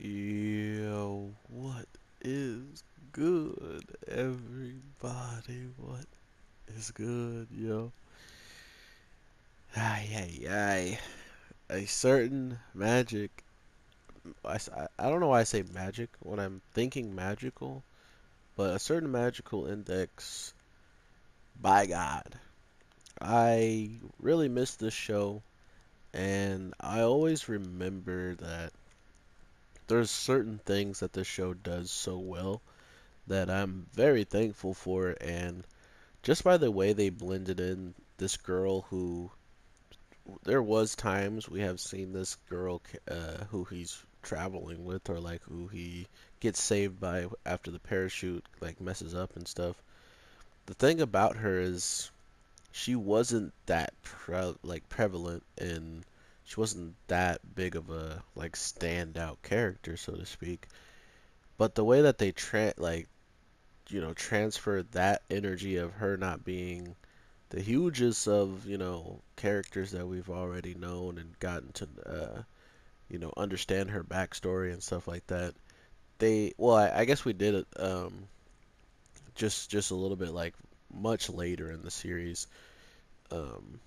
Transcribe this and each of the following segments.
Yo, what is good, everybody? What is good, yo? Ay, ay, ay. A certain magic. I don't know why I say magic when I'm thinking magical, but a certain magical index, by God. I really miss this show, and I always remember that there's certain things that this show does so well that I'm very thankful for, and just by the way they blended in this girl who there was times we have seen this girl who he's traveling with or like who he gets saved by after the parachute like messes up and stuff. The thing about her is she wasn't that prevalent and she wasn't that big of a like standout character so to speak. But the way that they transfer that energy of her not being the hugest of, characters that we've already known and gotten to, understand her backstory and stuff like that. Well, I guess we did it, just a little bit like much later in the series. Um,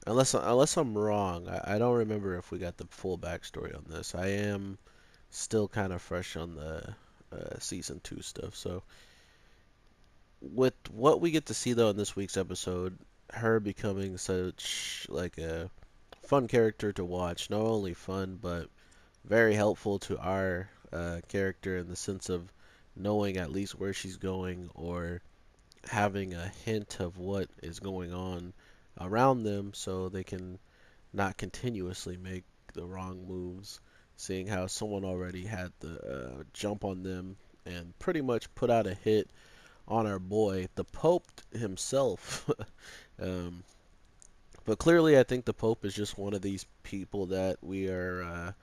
unless I'm wrong, I don't remember if we got the full backstory on this. I am still kind of fresh on the season two stuff, so with what we get to see though in this week's episode, her becoming such like a fun character to watch. Not only fun, but very helpful to our character in the sense of knowing at least where she's going or having a hint of what is going on around them so they can not continuously make the wrong moves. Seeing how someone already had the jump on them and pretty much put out a hit on our boy, the Pope himself. um, but clearly, I think the Pope is just one of these people that we are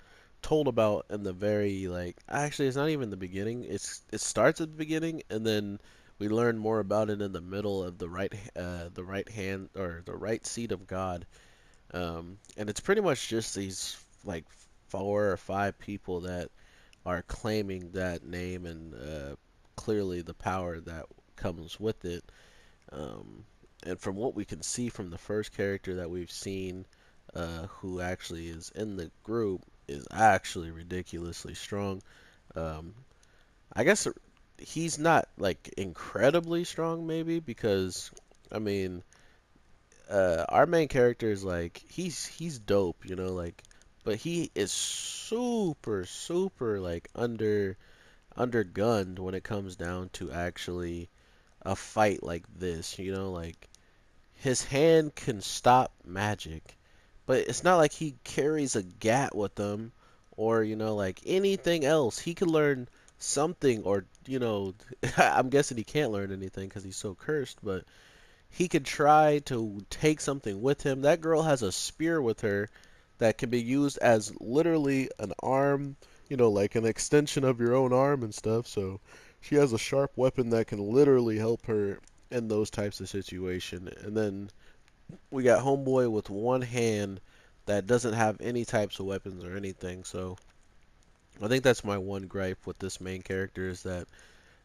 told about in the very like. Actually, it's not even the beginning. It starts at the beginning, and then we learn more about it in the middle of the right hand or the right seat of God. And it's pretty much just these like four or five people that are claiming that name and clearly the power that comes with it. Um, and from what we can see from the first character that we've seen, who actually is in the group, is actually ridiculously strong. Um, I guess he's not like incredibly strong, maybe because I mean, our main character is like he's dope, like, but he is super super like undergunned when it comes down to actually a fight like this, like his hand can stop magic, but it's not like he carries a gat with him or, like anything else. He could learn something or, I'm guessing he can't learn anything because he's so cursed, but he could try to take something with him. That girl has a spear with her that can be used as literally an arm, like an extension of your own arm and stuff. So she has a sharp weapon that can literally help her in those types of situation. And then we got Homeboy with one hand that doesn't have any types of weapons or anything. So I think that's my one gripe with this main character is that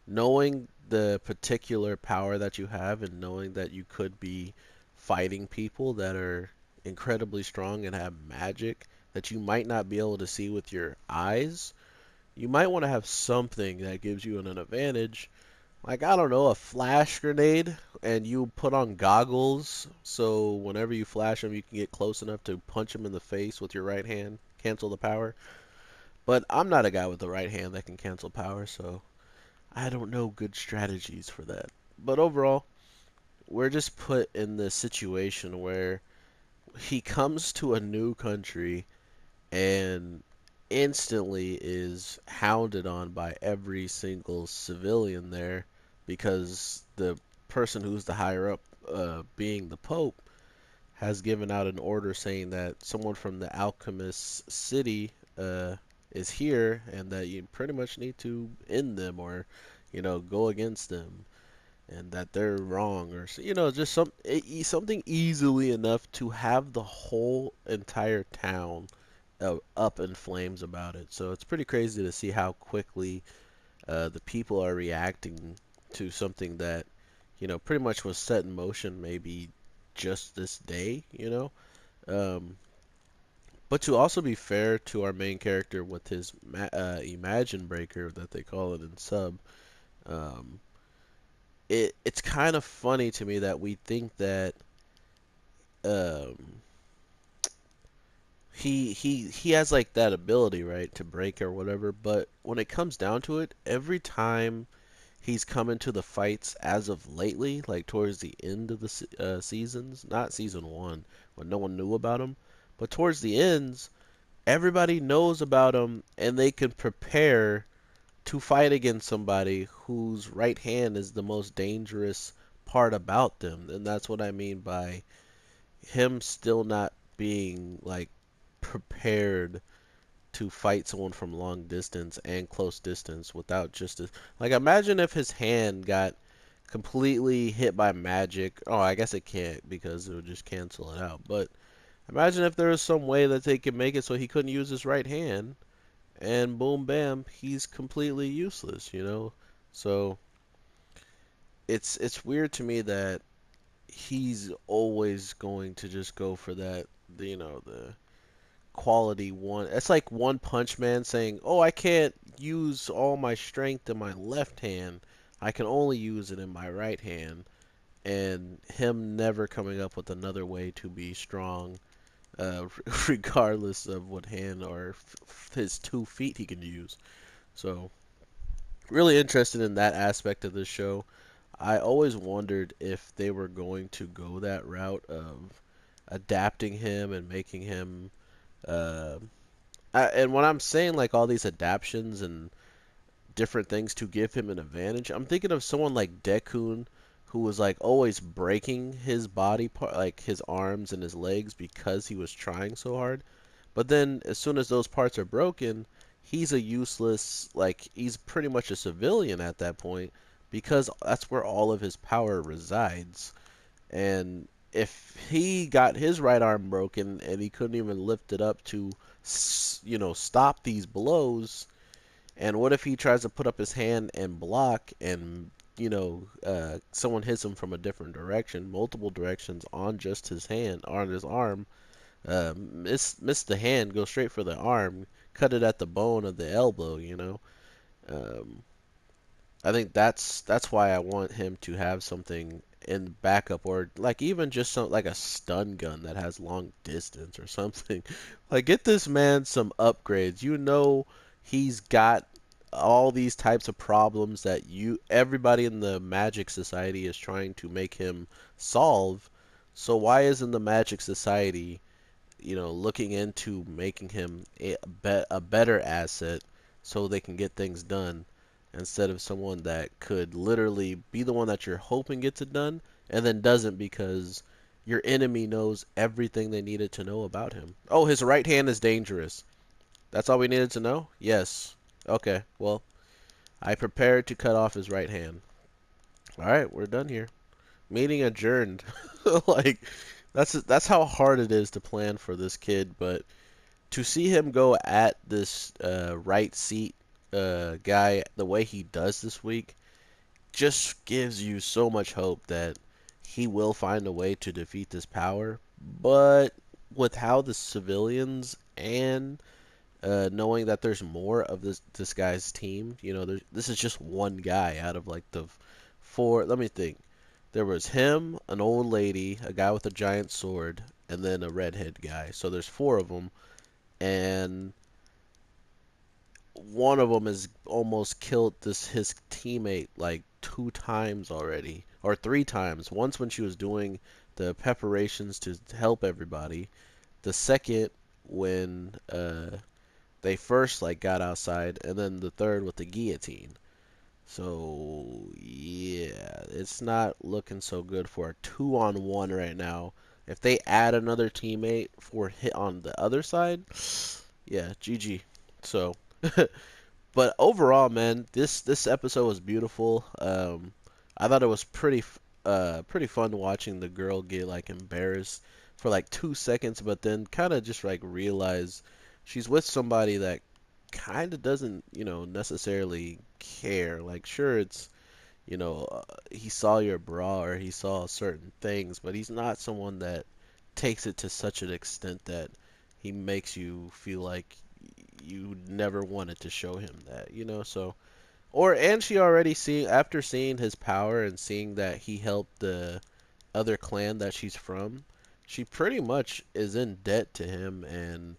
knowing the particular power that you have and knowing that you could be fighting people that are incredibly strong and have magic that you might not be able to see with your eyes, you might want to have something that gives you an advantage. Like, I don't know, a flash grenade, and you put on goggles so whenever you flash them, you can get close enough to punch them in the face with your right hand, cancel the power. But I'm not a guy with the right hand that can cancel power, so I don't know good strategies for that. But overall, we're just put in this situation where he comes to a new country and instantly is hounded on by every single civilian there because the person who's the higher up, being the Pope, has given out an order saying that someone from the alchemist city is here and that you pretty much need to end them or go against them and that they're wrong or just something easily enough to have the whole entire town up in flames about it. So it's pretty crazy to see how quickly the people are reacting to something that, pretty much was set in motion maybe just this day, Um, but to also be fair to our main character with his Imagine Breaker that they call it in sub, um, it's kind of funny to me that we think that um, he has like that ability, right, to break or whatever. But when it comes down to it, every time he's come into the fights as of lately, like towards the end of the seasons, not season one when no one knew about him, but towards the ends, everybody knows about him and they can prepare to fight against somebody whose right hand is the most dangerous part about them. And that's what I mean by him still not being like prepared to fight someone from long distance and close distance without just like imagine if his hand got completely hit by magic. Oh, I guess it can't because it would just cancel it out. But imagine if there was some way that they could make it so he couldn't use his right hand and boom bam, he's completely useless. So it's weird to me that he's always going to just go for that, the quality one. It's like One Punch Man saying, "Oh, I can't use all my strength in my left hand. I can only use it in my right hand." And him never coming up with another way to be strong, regardless of what hand or his 2 feet he can use. So, really interested in that aspect of the show. I always wondered if they were going to go that route of adapting him and making him uh, and when I'm saying like all these adaptions and different things to give him an advantage, I'm thinking of someone like Dekun, who was like always breaking his body part, like his arms and his legs, because he was trying so hard. But then as soon as those parts are broken, he's a useless, like he's pretty much a civilian at that point, because that's where all of his power resides. And if he got his right arm broken and he couldn't even lift it up to, stop these blows, and what if he tries to put up his hand and block and, someone hits him from a different direction, multiple directions on just his hand, on his arm, miss the hand, go straight for the arm, cut it at the bone of the elbow. Um, I think that's why I want him to have something in backup, or like even just some like a stun gun that has long distance or something. Like get this man some upgrades. He's got all these types of problems that everybody in the Magic Society is trying to make him solve. So why isn't the Magic Society, looking into making him a better asset so they can get things done instead of someone that could literally be the one that you're hoping gets it done and then doesn't because your enemy knows everything they needed to know about him. Oh, his right hand is dangerous. That's all we needed to know? Yes. Okay, well, I prepared to cut off his right hand. Alright, we're done here. Meeting adjourned. Like, that's how hard it is to plan for this kid, but to see him go at this right seat guy the way he does this week just gives you so much hope that he will find a way to defeat this power. But with how the civilians and knowing that there's more of this guy's team, this is just one guy out of like the four. Let me think. There was him, an old lady, a guy with a giant sword, and then a redhead guy. So there's four of them, and one of them has almost killed his teammate like 2 times already, or 3 times. Once when she was doing the preparations to help everybody. The second when they first like got outside, and then the third with the guillotine. So yeah, it's not looking so good for a 2-on-1 right now. If they add another teammate for hit on the other side, yeah, GG. So, but overall, man, this episode was beautiful. I thought it was pretty fun watching the girl get like embarrassed for like 2 seconds, but then kind of just like realize she's with somebody that kind of doesn't, necessarily care. Like, sure, it's, he saw your bra or he saw certain things, but he's not someone that takes it to such an extent that he makes you feel like you never wanted to show him that. So, and she already after seeing his power and seeing that he helped the other clan that she's from, she pretty much is in debt to him and,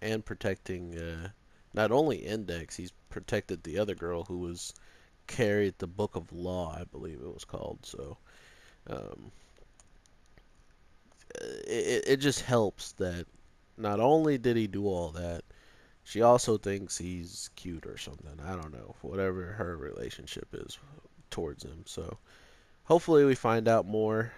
and protecting, not only Index, he's protected the other girl who was carried the Book of Law, I believe it was called. So, um, it just helps that not only did he do all that, she also thinks he's cute or something. I don't know, whatever her relationship is towards him. So, hopefully we find out more.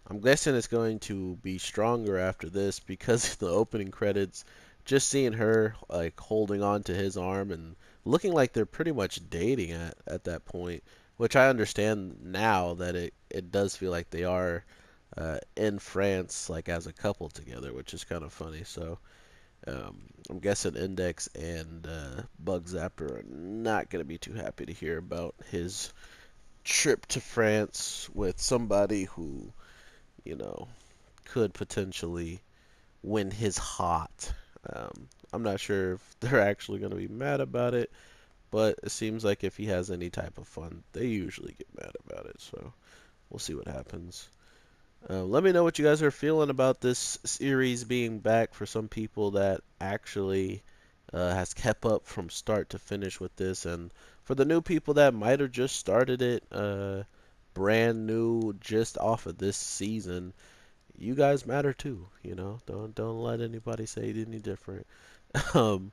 I'm guessing it's going to be stronger after this because the opening credits, just seeing her like holding on to his arm and looking like they're pretty much dating at that point, which I understand now that it does feel like they are in France like as a couple together, which is kind of funny. So I'm guessing Index and Bug Zapper are not going to be too happy to hear about his trip to France with somebody who, you know, could potentially win his heart. I'm not sure if they're actually going to be mad about it, but it seems like if he has any type of fun, they usually get mad about it. So we'll see what happens. Let me know what you guys are feeling about this series being back for some people that actually has kept up from start to finish with this, and for the new people that might have just started it brand new just off of this season, you guys matter too. Don't let anybody say any different. um,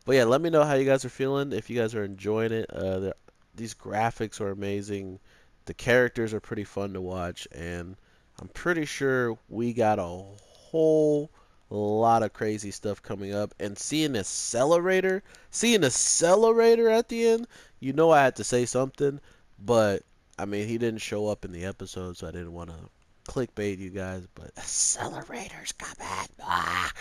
but yeah, let me know how you guys are feeling. If you guys are enjoying it, these graphics are amazing. The characters are pretty fun to watch, and I'm pretty sure we got a whole lot of crazy stuff coming up. And seeing Accelerator at the end, I had to say something, but I mean, he didn't show up in the episode, so I didn't want to clickbait you guys. But Accelerator's coming. Ah.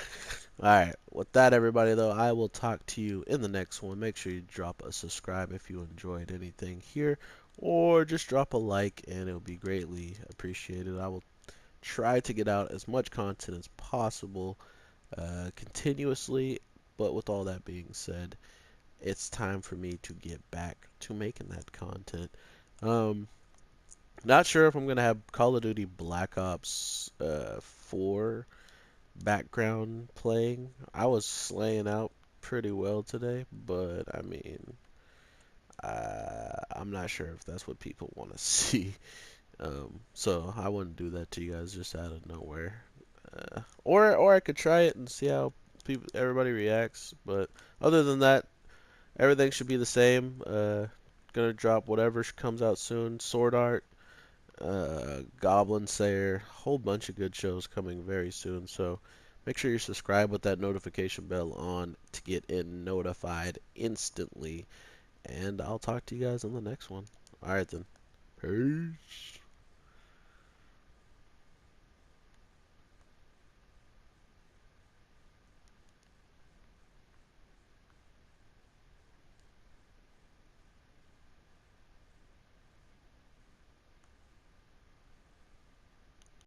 All right. With that, everybody, though, I will talk to you in the next one. Make sure you drop a subscribe if you enjoyed anything here, or just drop a like, and it will be greatly appreciated. I will try to get out as much content as possible continuously. But with all that being said, it's time for me to get back to making that content. Um, Not sure if I'm gonna have Call of Duty Black Ops 4 background playing. I was slaying out pretty well today, but I mean, I'm not sure if that's what people want to see. So I wouldn't do that to you guys just out of nowhere. Or I could try it and see how everybody reacts. But other than that, everything should be the same. Gonna drop whatever comes out soon. Sword Art, Goblin Slayer, whole bunch of good shows coming very soon. So make sure you subscribe with that notification bell on to get notified instantly. And I'll talk to you guys in the next one. All right then. Peace.